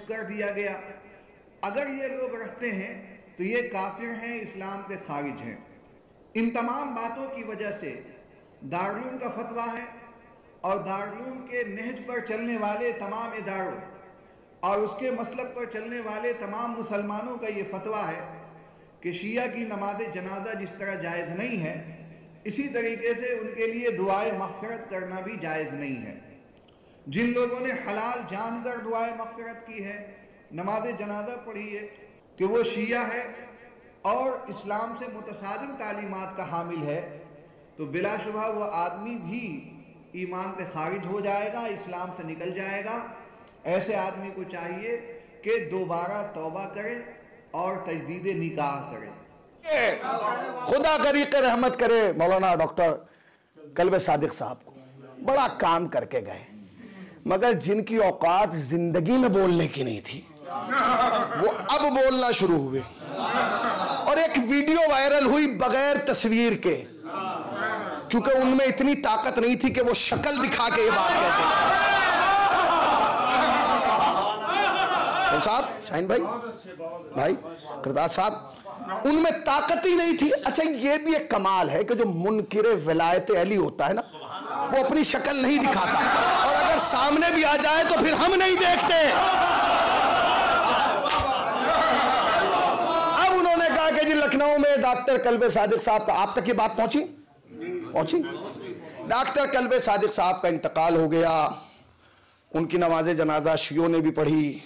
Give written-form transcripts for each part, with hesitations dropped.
कर दिया गया। अगर ये लोग रखते हैं तो ये काफिर हैं, इस्लाम से खारिज हैं। इन तमाम बातों की वजह से दारुल का फतवा है और दारुल के नहज पर चलने वाले तमाम इदारों और उसके मसलक पर चलने वाले तमाम मुसलमानों का ये फतवा है कि शिया की नमाज जनाजा जिस तरह जायज़ नहीं है, इसी तरीके से उनके लिए दुआए मग़फ़िरत करना भी जायज़ नहीं है। जिन लोगों ने हलाल जानकर दुआए मग़फ़िरत की है, नमाज जनाजा पढ़ी है, कि वो शिया है और इस्लाम से मुतसादिम तालीमात का हामिल है, तो बिलाशुबा वो आदमी भी ईमान से खारिज हो जाएगा, इस्लाम से निकल जाएगा। ऐसे आदमी को चाहिए कि दोबारा तौबा करे और तजदीद निकाह करे। खुदा करीक रहमत करे मौलाना डॉक्टर कल्बे सादिक साहब को, बड़ा काम करके गए, मगर जिनकी औकात जिंदगी में बोलने की नहीं थी वो अब बोलना शुरू हुए। और एक वीडियो वायरल हुई बगैर तस्वीर के, क्योंकि उनमें इतनी ताकत नहीं थी कि वो शक्ल दिखा के ये बात कहते। साहब शाहीन भाई करदास साहब, उनमें ताकत ही नहीं थी। अच्छा, ये भी एक कमाल है कि जो मुनकिर विलायत अली होता है ना, वो अपनी शक्ल नहीं दिखाता, और अगर सामने भी आ जाए तो फिर हम नहीं देखते। अब उन्होंने कहा कि जी लखनऊ में डॉक्टर कल्बे सादिक साहब का, आप तक ये बात पहुंची? डॉक्टर कल्बे सादिक साहब का इंतकाल हो गया। उनकी नमाज जनाजा शियों ने भी पढ़ी,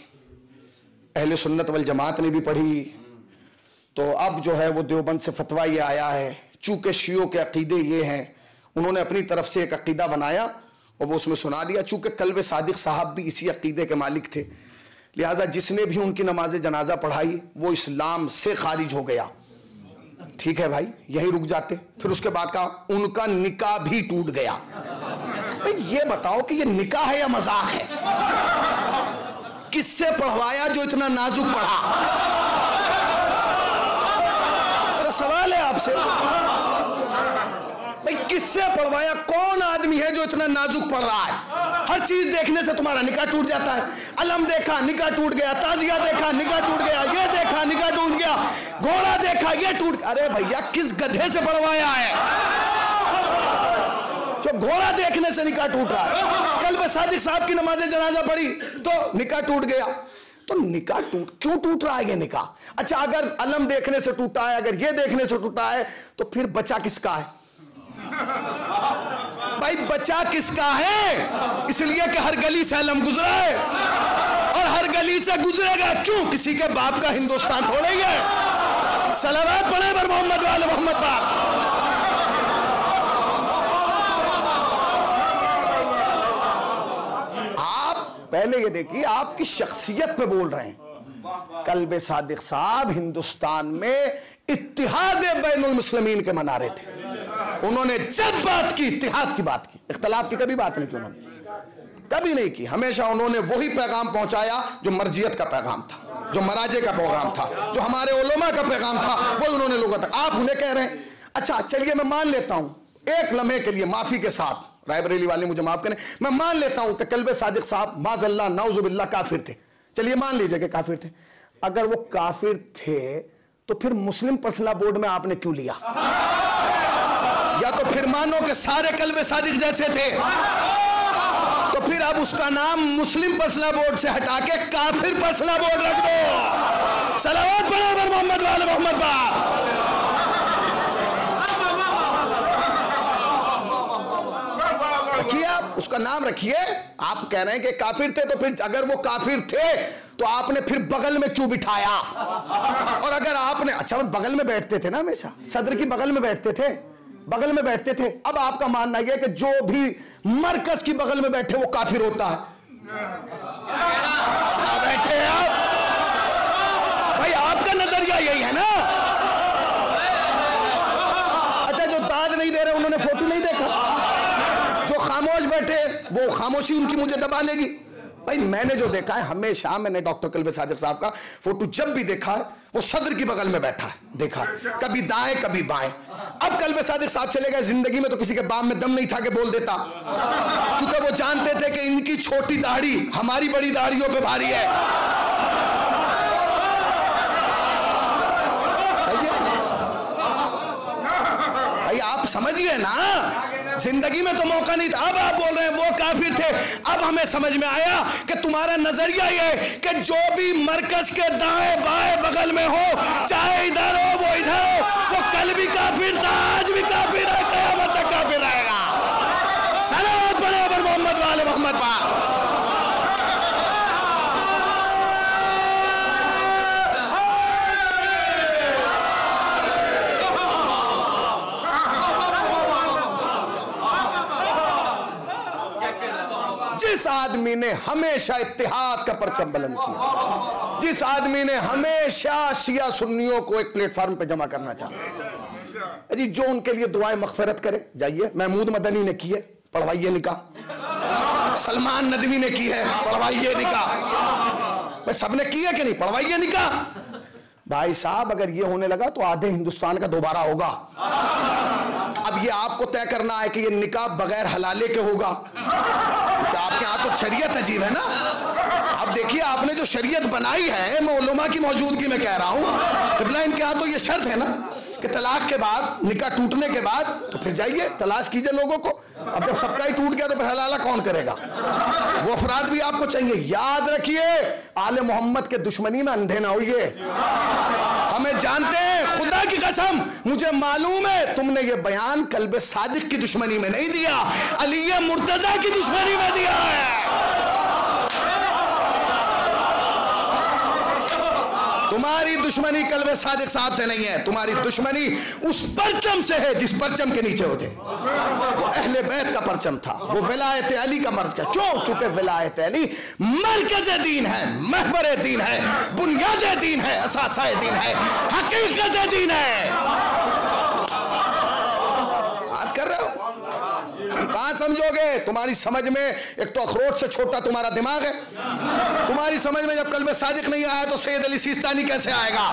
अहले सुन्नत वल जमात ने भी पढ़ी। तो अब जो है वो देवबंद से फतवा ये आया है, चूंकि शियों के अकीदे ये हैं, उन्होंने अपनी तरफ से एक अकीदा बनाया और वो उसमें सुना दिया। चूंकि कल्बे सादिक साहब भी इसी अकीदे के मालिक थे, लिहाजा जिसने भी उनकी नमाज जनाजा पढ़ाई वो इस्लाम से खारिज हो गया। ठीक है भाई, यही रुक जाते, फिर उसके बाद का उनका निकाह भी टूट गया। भाई ये बताओ कि ये निकाह है या मजाक है? किससे पढ़वाया जो इतना नाजुक पढ़ा? मेरा सवाल है आपसे, भाई किससे पढ़वाया? कौन आदमी है जो इतना नाजुक पढ़ रहा है? हर चीज देखने से तुम्हारा निकाह टूट जाता है। अलम देखा निकाह टूट गया, ताजिया देखा निकाह टूट गया, ये देखा निकाह टूट गया, घोड़ा देखा ये टूट। अरे भैया किस गधे से पढ़वाया है जो घोड़ा देखने से निकाह टूट रहा है? कल्बे सादिक साहब की नमाज जनाजा पढ़ी तो निकाह टूट गया। तो निकाह क्यों टूट रहा है ये निकाह? अच्छा, अगर अलम देखने से टूटा है, अगर ये देखने से टूटा है, तो फिर बचा किसका है? भाई बचा किसका है? इसलिए कि हर गली से अलम गुजरा है और हर गली से गुजरेगा। क्यों? किसी के बाप का हिंदुस्तान थोड़ा ही है। सलावत पढ़े पर मोहम्मद वाले मोहम्मद पाक। पहले ये देखिए, आपकी शख्सियत पे बोल रहे हैं। कल्बे सादिक साहब हिंदुस्तान में इत्तिहाद बैनुल मुस्लिमीन के मना रहे थे। उन्होंने जब बात की इत्तिहाद की बात की, इख्तलाफ की कभी बात नहीं की उन्होंने, कभी नहीं की। हमेशा उन्होंने वही पैगाम पहुंचाया जो मर्जियत का पैगाम था, जो मराजे का पैगाम था, जो हमारे उलमा का पैगाम था, वो उन्होंने लोगों तक। आप उन्हें कह रहे हैं, अच्छा चलिए मैं मान लेता हूं एक लम्हे के लिए, माफी के साथ, रायबरेली वाले मुझे माफ करें, मैं मान लेता हूं कि कल्बे सादिक साहब माज़अल्लाह नाउज़ुबिल्लाह काफिर थे। चलिए मान लीजिए कि काफिर थे। अगर वो काफिर थे तो फिर मुस्लिम पर्सनल बोर्ड में आपने क्यों लिया? या तो फिर मानो कि सारे कल्बे सादिक जैसे थे, तो फिर अब उसका नाम मुस्लिम पर्सनल बोर्ड से हटा के काफिर पर्सनल बोर्ड रख दो। सलावत पढ़ो मोहम्मद वाले मोहम्मद पाक। रखिए, आप उसका नाम रखिए। आप कह रहे हैं कि काफिर थे, तो फिर अगर वो काफिर थे तो आपने फिर बगल में क्यों बिठाया? और अगर आपने, अच्छा वो बगल में बैठते थे ना, हमेशा सदर की बगल में बैठते थे, बगल में बैठते थे। अब आपका मानना यह है कि जो भी मरकज की बगल में बैठे वो काफिर होता है। बैठे आप भाई, आपका नजरिया यही है ना? अच्छा, जो ताज नहीं दे रहे उन्होंने फोटो नहीं देखा, जो खामोश बैठे वो खामोशी उनकी मुझे दबा लेगी। भाई मैंने जो देखा है, हमेशा मैंने डॉक्टर कल्बे सादिक साहब का फोटो जब भी देखा है वो सदर की बगल में बैठा है, देखा, कभी दाएं कभी बाएं। अब कल्बे सादिक साहब चले गए, जिंदगी में तो किसी के बाप में दम नहीं था कि बोल देता, क्योंकि वो जानते थे कि इनकी छोटी दाढ़ी हमारी बड़ी दाढ़ियों पे भारी है। समझिए ना, जिंदगी में तो मौका नहीं था। अब आप बोल रहे हैं वो काफिर थे। अब हमें समझ में आया कि तुम्हारा नजरिया ये कि जो भी मरकज के दाएं बाएं बगल में हो, चाहे इधर हो वो इधर हो, वो कल भी काफिर था, आज भी काफिर है, क़यामत तक काफिर रहेगा। सलावत पढ़े अबर मोहम्मद वाले मोहम्मद पर। जिस आदमी ने हमेशा इत्तेहाद का परचम बुलंद किया, जिस आदमी ने हमेशा शिया सुन्नियों को एक प्लेटफॉर्म पे जमा करना चाहा जी, जो उनके लिए दुआएं मगफिरत करे, जाइए। महमूद मदनी ने की है, पढ़वाइए निकाह। सलमान नदवी ने की है, पढ़वाइए निकाह। भाई सबने की है कि नहीं, पढ़वाइए निकाह। भाई साहब अगर ये होने लगा तो आधे हिंदुस्तान का दोबारा होगा। अब ये आपको तय करना है कि ये निकाह बगैर हलाले के होगा। आपके यहाँ तो शरीयत अजीब है ना। अब देखिए आपने जो शरीयत बनाई है, मैं उलमा की मौजूदगी में कह रहा हूँ, किबला इनके यहाँ तो ये शर्त है ना कि तलाक के बाद, निकाह टूटने के बाद तो फिर जाइए तलाश कीजिए लोगों को। अब जब सबका ही टूट गया तो फिर हलाला कौन करेगा? वो अफराद भी आपको चाहिए। याद रखिए, आले मोहम्मद के दुश्मनी में अंधे ना होइए। हमें जानते हैं, खुदा की कसम मुझे मालूम है तुमने ये बयान कल्बे सादिक की दुश्मनी में नहीं दिया, अली मुर्तजा की दुश्मनी में दिया है। तुम्हारी दुश्मनी कल्बे सादिक साहब से नहीं है, तुम्हारी दुश्मनी उस परचम से है जिस परचम के नीचे होते। वो अहले बैत का परचम था, वो विलायत अली का मरकज। क्यों? चूंकि विलायत अली मरकज दीन है, महबर दीन है, बुनियाद दीन है, असासाए दीन है, हकीकत दीन है। बात कर रहे हो, कहां समझोगे? तुम्हारी समझ में एक तो अखरोट से छोटा तुम्हारा दिमाग है। तुम्हारी समझ में जब कल्बे सादिक नहीं आया तो सैयद अली सिस्तानी कैसे आएगा?